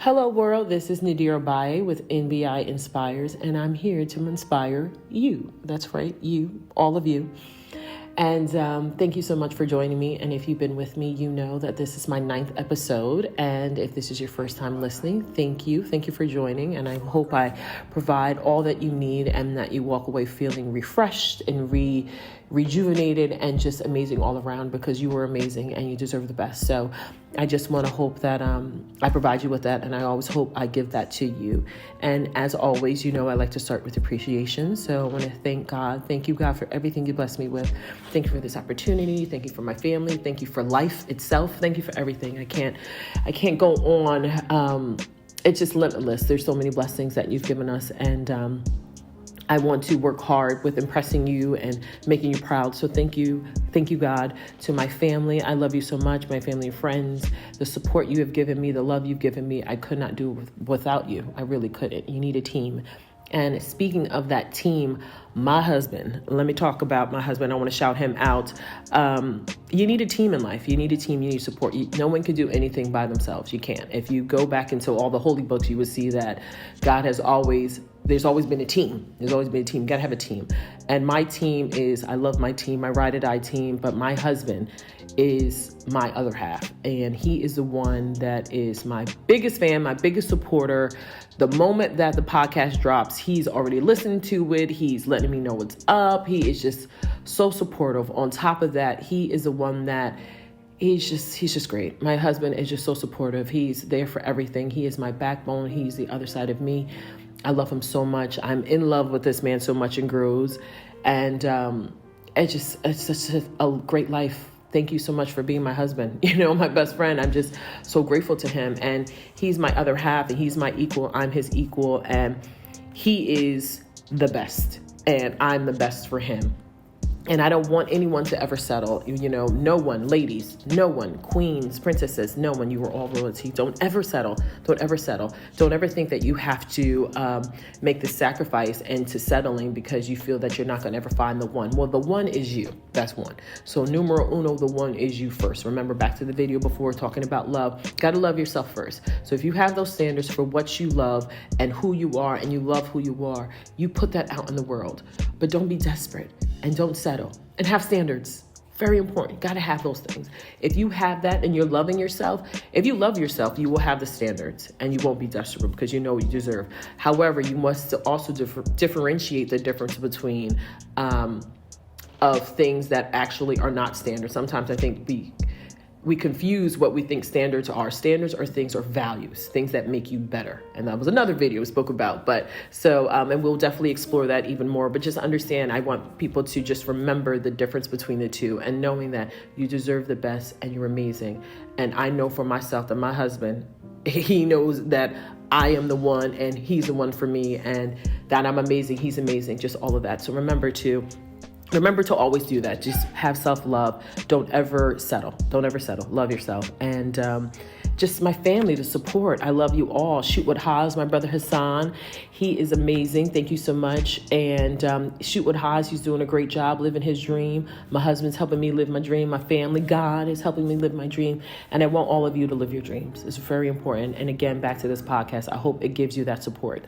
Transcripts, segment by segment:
Hello world, this is Nadira Baye with NBI Inspires, and I'm here to inspire you. That's right, you, all of you. And thank you so much for joining me. And if you've been with me, you know that this is my 9th episode. And if this is your first time listening, thank you. Thank you for joining. And I hope I provide all that you need and that you walk away feeling refreshed and rejuvenated and just amazing all around, because you were amazing and you deserve the best. So I just want to hope that I provide you with that, and I always hope I give that to you. And as always, you know I like to start with appreciation. So I want to thank God. Thank you, God, for everything you blessed me with. Thank you for this opportunity. Thank you for my family. Thank you for life itself. Thank you for everything. I can't go on. It's just limitless. There's so many blessings that you've given us, and I want to work hard with impressing you and making you proud. So thank you, God. To my family, I love you so much. My family and friends, the support you have given me, the love you've given me, I could not do without you. I really couldn't. You need a team. And speaking of that team, my husband, let me talk about my husband. I want to shout him out. You need a team in life. You need a team. You need support. No one can do anything by themselves. You can't. If you go back into all the holy books, you would see that God has there's always been a team. There's always been a team. You got to have a team. And my team I love my team, my ride or die team, but my husband is my other half. And he is the one that is my biggest fan, my biggest supporter. The moment that the podcast drops, he's already listening to it. He's letting me know what's up. He is just so supportive. On top of that, he is the one that he's just great. My husband is just so supportive. He's there for everything. He is my backbone. He's the other side of me. I love him so much. I'm in love with this man so much and grows. And it's such a great life. Thank you so much for being my husband. My best friend. I'm just so grateful to him. And he's my other half, and he's my equal. I'm his equal. And he is the best. And I'm the best for him. And I don't want anyone to ever settle. No one, ladies, no one, queens, princesses, no one. You are all royalty. Don't ever settle. Don't ever settle. Don't ever think that you have to make the sacrifice into settling because you feel that you're not going to ever find the one. Well, the one is you. That's one. So numero uno, the one is you first. Remember back to the video before talking about love. Got to love yourself first. So if you have those standards for what you love and who you are, and you love who you are, you put that out in the world. But don't be desperate. And don't settle, and have standards. Very important. Got to have those things. If you have that and you're loving yourself, if you love yourself, you will have the standards and you won't be desperate because you know what you deserve. However, you must also differentiate the difference between of things that actually are not standards. Sometimes I think we confuse what we think standards are. Standards are things or values, things that make you better. And that was another video we spoke about. But so, and we'll definitely explore that even more. But just understand, I want people to just remember the difference between the two and knowing that you deserve the best and you're amazing. And I know for myself that my husband, he knows that I am the one and he's the one for me, and that I'm amazing. He's amazing. Just all of that. So remember to always do that. Just have self-love. Don't ever settle. Don't ever settle. Love yourself. And just my family, the support. I love you all. Shoot with Haas, my brother Hassan. He is amazing. Thank you so much. And Shoot with Haas, he's doing a great job living his dream. My husband's helping me live my dream. My family, God is helping me live my dream. And I want all of you to live your dreams. It's very important. And again, back to this podcast, I hope it gives you that support.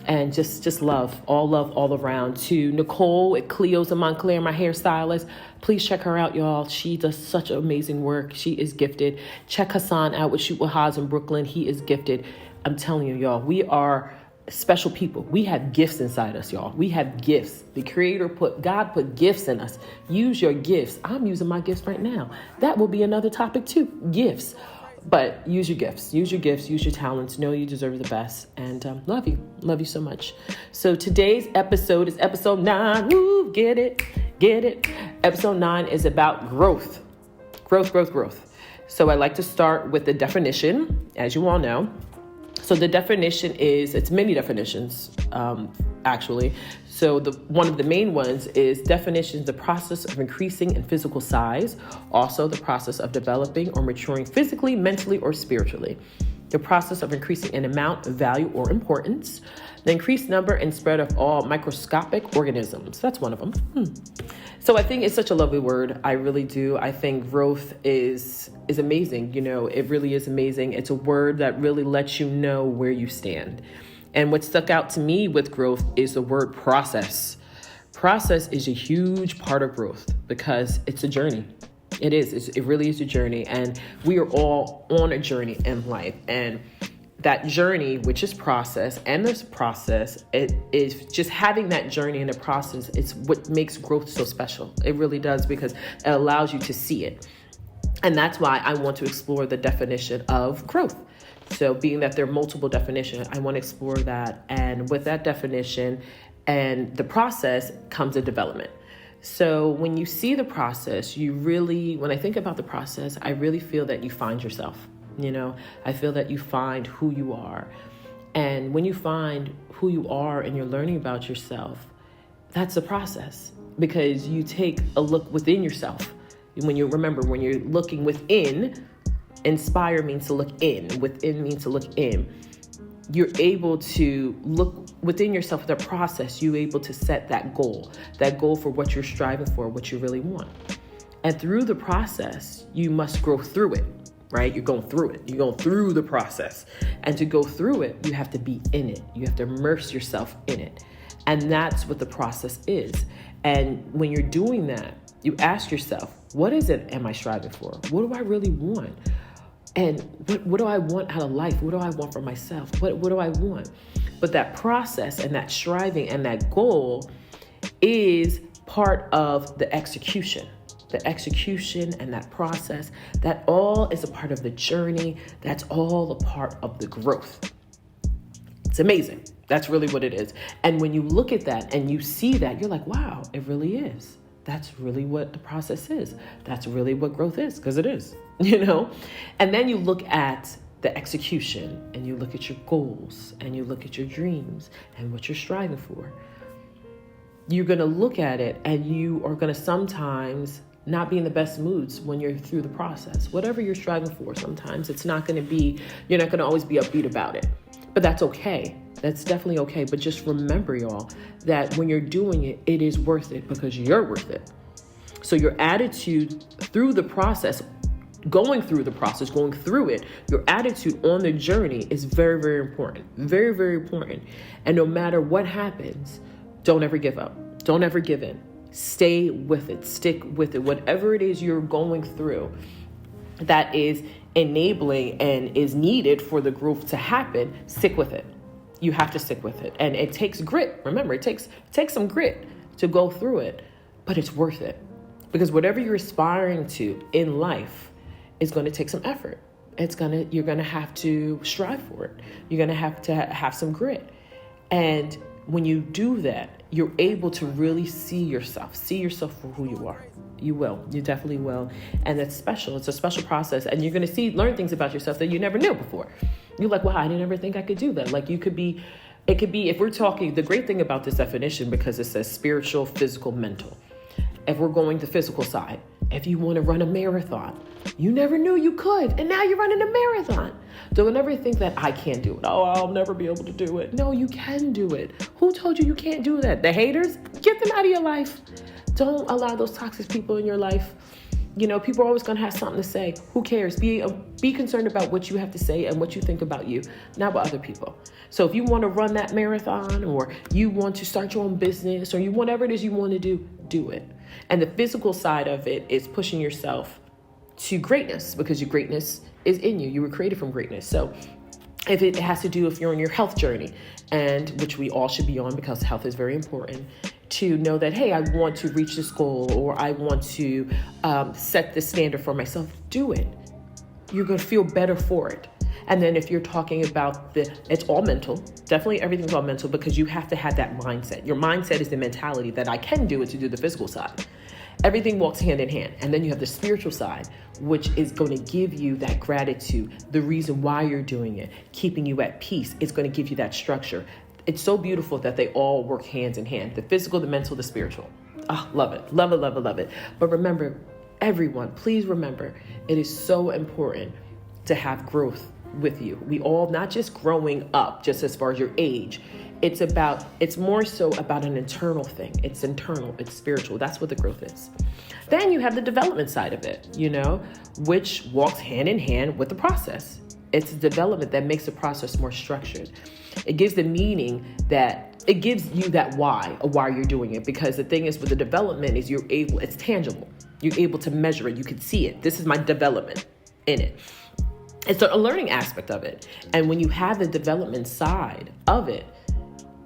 And just love all around. To Nicole at Cleo's in Montclair, my hairstylist. Please check her out, y'all. She does such amazing work. She is gifted. Check Hassan out with Shoot with Haas in Brooklyn. He is gifted. I'm telling you, y'all, we are special people. We have gifts inside us, y'all. We have gifts. The Creator God put gifts in us. Use your gifts. I'm using my gifts right now. That will be another topic too. Gifts. But use your gifts, use your talents. Know you deserve the best, and love you so much. So today's episode is episode 9. Woo, get it. Episode 9 is about growth. So I like to start with the definition, as you all know. So the definition it's many definitions, actually. So one of the main ones is definitions, the process of increasing in physical size. Also the process of developing or maturing physically, mentally, or spiritually. the process of increasing in amount, value, or importance, the increased number and spread of all microscopic organisms. That's one of them. So I think it's such a lovely word. I really do. I think growth is amazing. It really is amazing. It's a word that really lets you know where you stand. And what stuck out to me with growth is the word process. Process is a huge part of growth because it's a journey. It is. It really is a journey. And we are all on a journey in life. And that journey, which is process, and this process, it is just having that journey and the process is what makes growth so special. It really does, because it allows you to see it. And that's why I want to explore the definition of growth. So being that there are multiple definitions, I want to explore that. And with that definition and the process comes a development. So when you see the process, when I think about the process, I really feel that you find yourself. I feel that you find who you are. And when you find who you are and you're learning about yourself, that's the process, because you take a look within yourself. When you're looking within, inspire means to look in, within means to look in. You're able to look within yourself, the process, you're able to set that goal for what you're striving for, what you really want. And through the process, you must grow through it, right? You're going through it. You're going through the process. And to go through it, you have to be in it. You have to immerse yourself in it. And that's what the process is. And when you're doing that, you ask yourself, what is it am I striving for? What do I really want? And what do I want out of life? What do I want for myself? What do I want? But that process and that striving and that goal is part of the execution. The execution and that process, that all is a part of the journey. That's all a part of the growth. It's amazing. That's really what it is. And when you look at that and you see that, you're like, wow, it really is. That's really what the process is. That's really what growth is, because it is, And then you look at the execution and you look at your goals and you look at your dreams and what you're striving for. You're going to look at it and you are going to sometimes not be in the best moods when you're through the process. Whatever you're striving for, sometimes you're not going to always be upbeat about it. But that's okay. That's definitely okay. But just remember, y'all, that when you're doing it, it is worth it because you're worth it. So your attitude through the process, going through it, your attitude on the journey is very, very important. Very, very important. And no matter what happens, don't ever give up. Don't ever give in. Stay with it. Stick with it. Whatever it is you're going through that is enabling and is needed for the growth to happen, stick with it. You have to stick with it. And it takes grit. Remember, it takes some grit to go through it, but it's worth it. Because whatever you're aspiring to in life is going to take some effort. You're going to have to strive for it. You're going to have some grit. And when you do that, you're able to really see yourself for who you are. You will. You definitely will. And it's special. It's a special process. And you're going to learn things about yourself that you never knew before. You're like, wow, I didn't ever think I could do that. Like it could be, if we're talking, the great thing about this definition, because it says spiritual, physical, mental. If we're going the physical side, if you want to run a marathon, you never knew you could. And now you're running a marathon. Don't ever think that I can't do it. Oh, I'll never be able to do it. No, you can do it. Who told you can't do that? The haters? Get them out of your life. Don't allow those toxic people in your life. People are always going to have something to say. Who cares? Be concerned about what you have to say and what you think about you, not about other people. So if you want to run that marathon, or you want to start your own business, or whatever it is you want to do, do it. And the physical side of it is pushing yourself to greatness, because your greatness is in you. You were created from greatness. So if it has to do, if you're on your health journey, and which we all should be on, because health is very important, to know that, hey, I want to reach this goal, or I want to set the standard for myself, do it. You're going to feel better for it. And then if you're talking about it's all mental, definitely everything's all mental, because you have to have that mindset. Your mindset is the mentality that I can do it to do the physical side. Everything walks hand in hand. And then you have the spiritual side, which is going to give you that gratitude, the reason why you're doing it, keeping you at peace. It's going to give you that structure. It's so beautiful that they all work hands in hand. The physical, the mental, the spiritual. Oh, love it. Love it, love it, love it. But remember, everyone, please remember, it is so important to have growth with you. We all, not just growing up, just as far as your age. It's more so about an internal thing. It's internal, it's spiritual. That's what the growth is. Then you have the development side of it, which walks hand in hand with the process. It's development that makes the process more structured. It gives the meaning it gives you that why you're doing it. Because the thing is with the development is it's tangible. You're able to measure it. You can see it. This is my development in it. It's a learning aspect of it. And when you have the development side of it,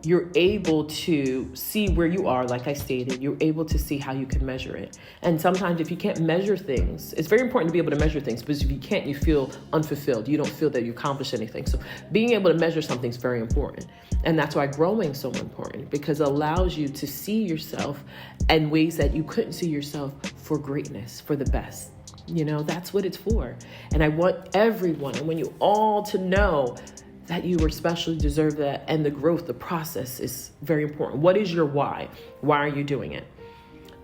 you're able to see where you are. Like I stated, you're able to see how you can measure it. And sometimes if you can't measure things, it's very important to be able to measure things, because if you can't, you feel unfulfilled. You don't feel that you accomplished anything. So being able to measure something is very important. And that's why growing is so important, because it allows you to see yourself in ways that you couldn't see yourself, for greatness, for the best. That's what it's for. And I want everyone, and when you all to know that you are special, deserve that, and the growth, the process is very important. What is your why? Why are you doing it?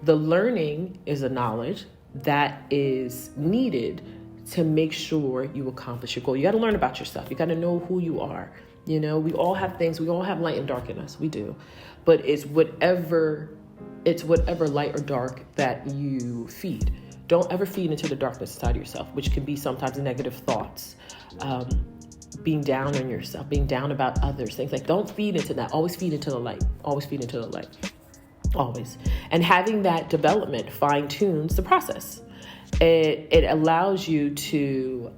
The learning is a knowledge that is needed to make sure you accomplish your goal. You got to learn about yourself. You got to know who you are. We all have things. We all have light and dark in us. We do. But it's whatever light or dark that you feed. Don't ever feed into the darkness inside of yourself, which can be sometimes negative thoughts, being down on yourself, being down about others, things like, don't feed into that. Always feed into the light. Always feed into the light. Always. And having that development fine tunes the process. It allows you to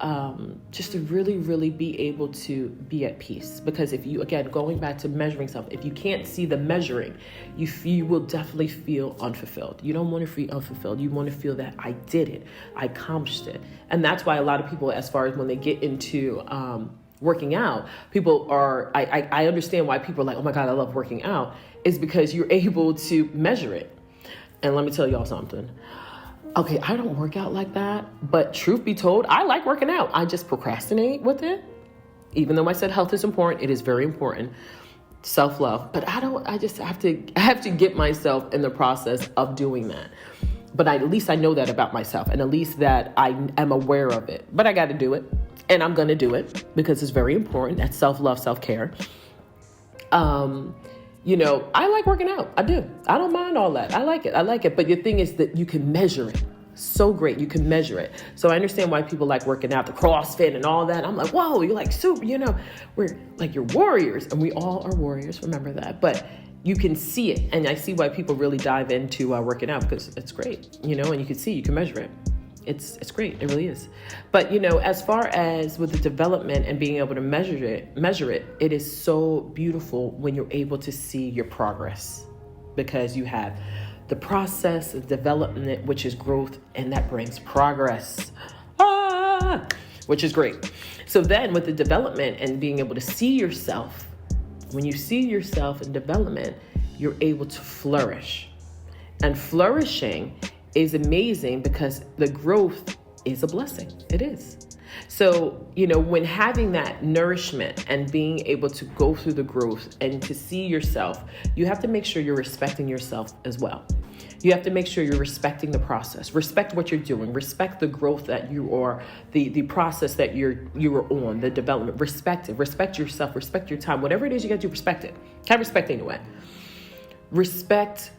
just to really, really be able to be at peace. Because if you, again, going back to measuring stuff, if you can't see the measuring, you will definitely feel unfulfilled. You don't want to feel unfulfilled. You want to feel that I did it. I accomplished it. And that's why a lot of people, as far as when they get into working out, people are, I understand why people are like, oh my God, I love working out, is because you're able to measure it. And let me tell y'all something. Okay, I don't work out like that, but truth be told, I like working out. I just procrastinate with it. Even though I said health is important, it is very important. Self-love, but I just have to get myself in the process of doing that. But at least I know that about myself, and at least that I am aware of it. But I got to do it, and I'm going to do it because it's very important. That's self-love, self-care. I like working out. I do. I don't mind all that. I like it. But the thing is that you can measure it. So great. You can measure it. So I understand why people like working out, the CrossFit and all that. I'm like, whoa, you're like super, we're like, you're warriors, and we all are warriors. Remember that. But you can see it. And I see why people really dive into working out, because it's great, and you can see, you can measure it. It's great. It really is. But, as far as with the development and being able to measure it, it is so beautiful when you're able to see your progress, because you have the process of development, which is growth, and that brings progress, which is great. So then with the development and being able to see yourself, when you see yourself in development, you're able to flourish. And flourishing is amazing because the growth is a blessing. It is. So, when having that nourishment and being able to go through the growth and to see yourself, you have to make sure you're respecting yourself as well. You have to make sure you're respecting the process. Respect what you're doing. Respect the growth that you are, the process that you are on, the development. Respect it. Respect yourself. Respect your time. Whatever it is you got to respect it. Have respect anyway. Respect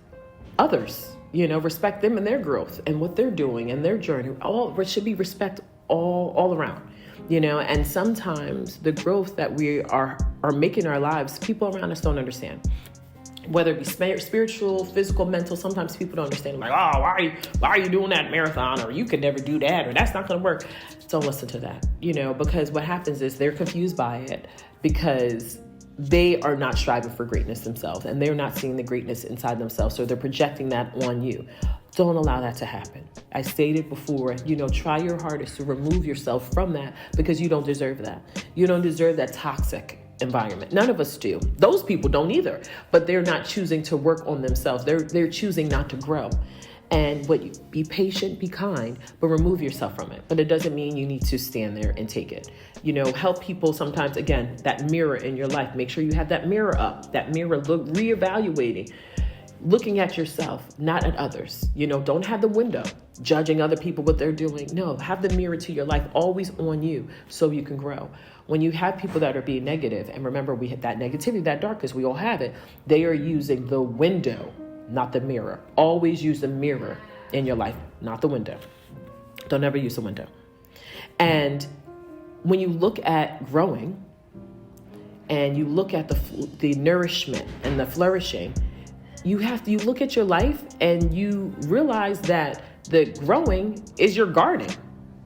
others. Respect them and their growth and what they're doing and their journey. It should be respect all around, and sometimes the growth that we are making in our lives, people around us don't understand. Whether it be spiritual, physical, mental, sometimes people don't understand. Like, oh, why are you doing that marathon? Or you could never do that, or that's not going to work. Don't listen to that, because what happens is they're confused by it because they are not striving for greatness themselves, and they're not seeing the greatness inside themselves. So they're projecting that on you. Don't allow that to happen. I stated before, try your hardest to remove yourself from that, because you don't deserve that. You don't deserve that toxic environment. None of us do. Those people don't either, but they're not choosing to work on themselves. They're choosing not to grow. And be patient, be kind, but remove yourself from it. But it doesn't mean you need to stand there and take it. Help people sometimes, again, that mirror in your life. Make sure you have that mirror up, that mirror look, reevaluating. looking at yourself, not at others. Don't have the window judging other people, what they're doing. No, have the mirror to your life always on you so you can grow. When you have people that are being negative, and remember, we have that negativity, that darkness, we all have it. They are using the window, not the mirror. Always use the mirror in your life, not the window. Don't ever use the window. And when you look at growing and you look at the nourishment and the flourishing, you look at your life and you realize that the growing is your garden.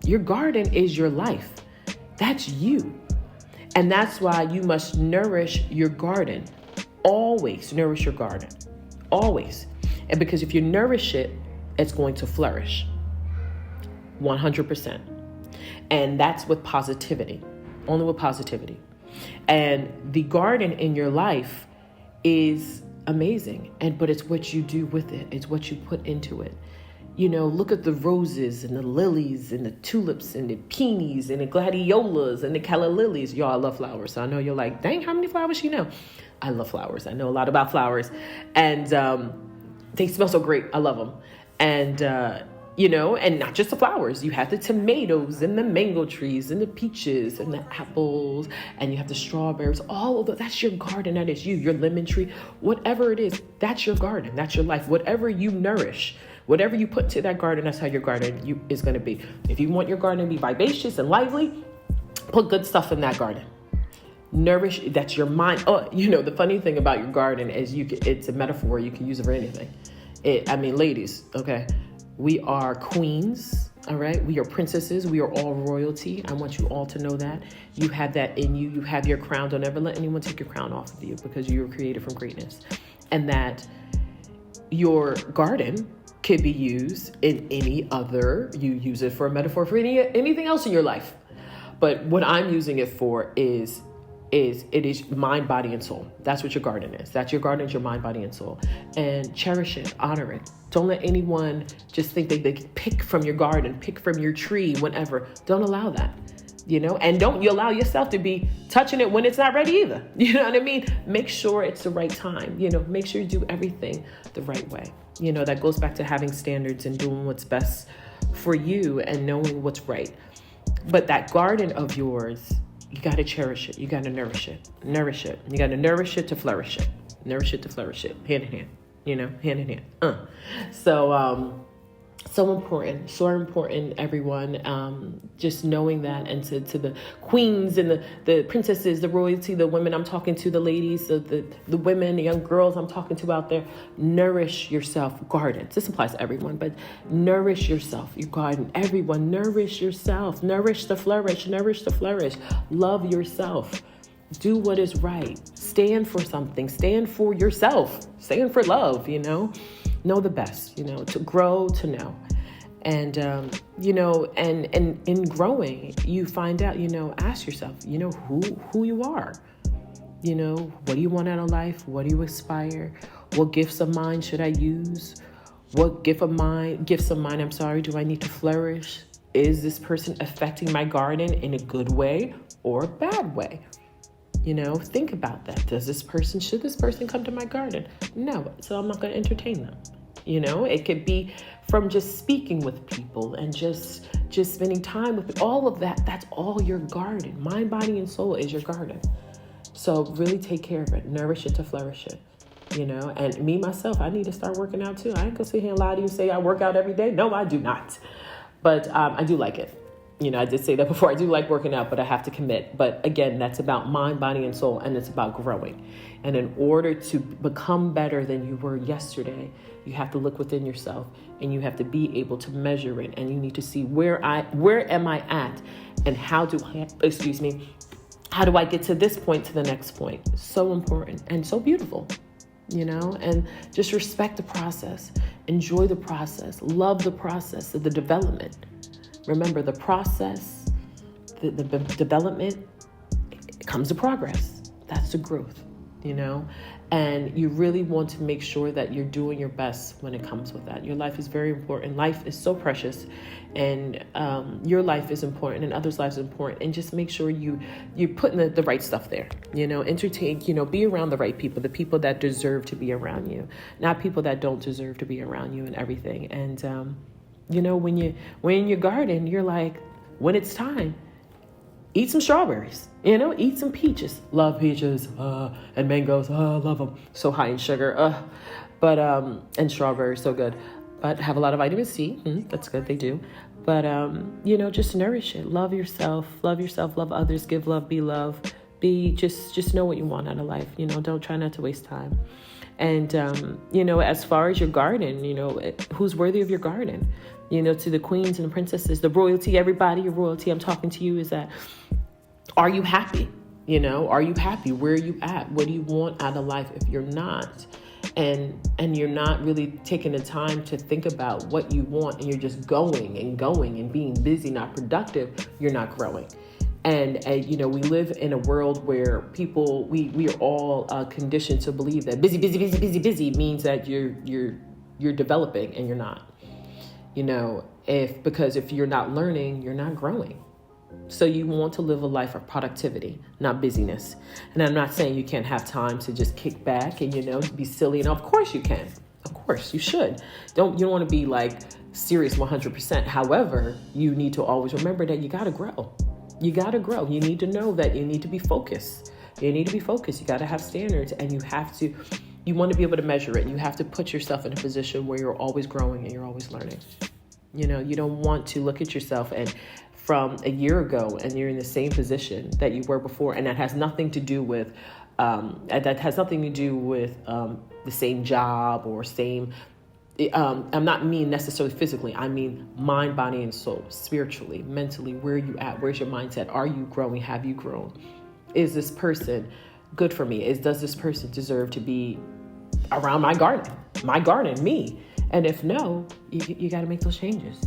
Your garden is your life. That's you. And that's why you must nourish your garden. Always nourish your garden. Always. And because if you nourish it, it's going to flourish. 100%. And that's with positivity. Only with positivity. And the garden in your life is amazing. But it's what you do with it. It's what you put into it. Look at the roses and the lilies and the tulips and the peonies and the gladiolas and the calla lilies. Y'all, I love flowers. So I know you're like, dang, how many flowers she know? I love flowers. I know a lot about flowers. And they smell so great. I love them. And, and not just the flowers. You have the tomatoes and the mango trees and the peaches and the apples. And you have the strawberries. All of that. That's your garden. That is you. Your lemon tree. Whatever it is, that's your garden. That's your life. Whatever you nourish. Whatever you put to that garden, that's how your garden is going to be. If you want your garden to be vivacious and lively, put good stuff in that garden. Nourish, that's your mind. Oh, the funny thing about your garden is it's a metaphor. You can use it for anything. Ladies, okay, we are queens, all right? We are princesses. We are all royalty. I want you all to know that. You have that in you. You have your crown. Don't ever let anyone take your crown off of you because you were created from greatness. And that your garden could be used in any other, you use it for a metaphor for anything else in your life. But what I'm using it for is it is mind, body, and soul. That's what your garden is. That's your garden, is your mind, body, and soul. And cherish it, honor it. Don't let anyone just think they can pick from your garden, pick from your tree, whenever. Don't allow that. And don't you allow yourself to be touching it when it's not ready either. You know what I mean? Make sure it's the right time. Make sure you do everything the right way. That goes back to having standards and doing what's best for you and knowing what's right. But that garden of yours, you got to cherish it. You got to nourish it. Nourish it. You got to nourish it to flourish it. Nourish it to flourish it. Hand in hand. Hand in hand. So important, everyone. Just knowing that, and to the queens and the princesses, the royalty, the women I'm talking to, the ladies, the women, the young girls I'm talking to out there, nourish yourself. Gardens. This applies to everyone, but nourish yourself. Your garden. Everyone, nourish yourself. Nourish to flourish. Nourish to flourish. Love yourself. Do what is right. Stand for something. Stand for yourself. Stand for love. Know the best, to grow, to know. And, and in growing, you find out, ask yourself, who you are. What do you want out of life? What do you aspire? What gifts of mine should I use? What gifts of mine, do I need to flourish? Is this person affecting my garden in a good way or a bad way? Think about that. Should this person come to my garden? No, so I'm not going to entertain them. It could be from just speaking with people and just spending time with all of that. That's all your garden. Mind, body, and soul is your garden. So really take care of it. Nourish it to flourish it. And me, myself, I need to start working out too. I ain't going to sit here and lie to you and say I work out every day. No, I do not. But I do like it. I did say that before. I do like working out, but I have to commit. But again, that's about mind, body, and soul, and it's about growing. And in order to become better than you were yesterday, you have to look within yourself, and you have to be able to measure it. And you need to see where am I at, and how do I get to this point, to the next point? So important and so beautiful, and just respect the process, enjoy the process, love the process of the development. Remember, the process, the development, it comes to progress. That's the growth. and you really want to make sure that you're doing your best when it comes with that. Your life is very important. Life is so precious, and your life is important, and others' lives is important. And just make sure you're putting the right stuff there. Entertain. Be around the right people, the people that deserve to be around you, not people that don't deserve to be around you and everything. And when you're in your garden, you're like, when it's time, eat some strawberries, eat some peaches. Love peaches, and mangoes, love them. So high in sugar, but and strawberries, so good. But have a lot of vitamin C. That's good, they do. But just nourish it. Love yourself, love others, give love, be love. Just know what you want out of life. Don't try not to waste time. And as far as your garden, who's worthy of your garden? To the queens and the princesses, the royalty, everybody, your royalty, I'm talking to you, is that, are you happy? Are you happy? Where are you at? What do you want out of life? If you're not, and you're not really taking the time to think about what you want, and you're just going and being busy, not productive, you're not growing. And we live in a world where people, we are all conditioned to believe that busy means that you're developing, and you're not. Because if you're not learning, you're not growing. So you want to live a life of productivity, not busyness. And I'm not saying you can't have time to just kick back and, be silly. And of course you can. Of course you should. You don't want to be like serious 100%. However, you need to always remember that you got to grow. You got to grow. You need to know that you need to be focused. You need to be focused. You got to have standards, and you want to be able to measure it. You have to put yourself in a position where you're always growing and you're always learning. You don't want to look at yourself and from a year ago and you're in the same position that you were before. And that has nothing to do with, the same job or same, I'm not mean necessarily physically. I mean mind, body, and soul, spiritually, mentally. Where are you at? Where's your mindset? Are you growing? Have you grown? Is this person good for me? Does this person deserve to be around my garden, me? And if no, you got to make those changes.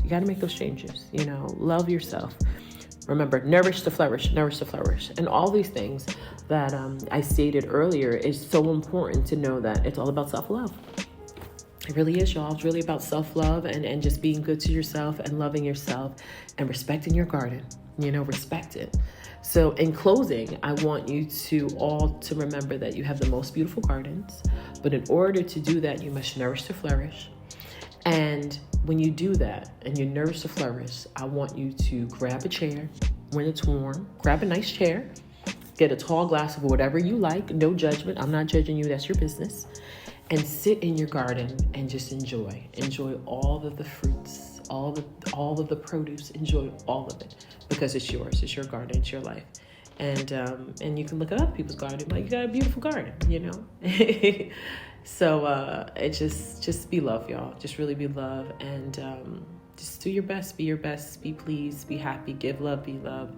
Love yourself. Remember, nourish to flourish. And all these things that I stated earlier is so important to know that it's all about self-love. It really is, y'all. It's really about self-love and just being good to yourself and loving yourself and respecting your garden. Respect it. So in closing, I want you to remember that you have the most beautiful gardens. But in order to do that, you must nourish to flourish. And when you do that and you nourish to flourish, I want you to grab a chair when it's warm. Grab a nice chair. Get a tall glass of whatever you like. No judgment. I'm not judging you. That's your business. And sit in your garden and just enjoy. Enjoy all of the fruits, all of the produce. Enjoy all of it because it's yours. It's your garden. It's your life. And you can look at other people's garden. Like, you got a beautiful garden, So it just be love, y'all. Just really be love, and just do your best. Be your best. Be pleased. Be happy. Give love. Be love.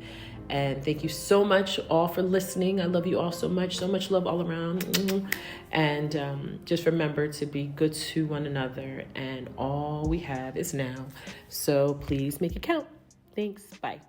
And thank you so much all for listening. I love you all so much. So much love all around. And just remember to be good to one another. And all we have is now. So please make it count. Thanks. Bye.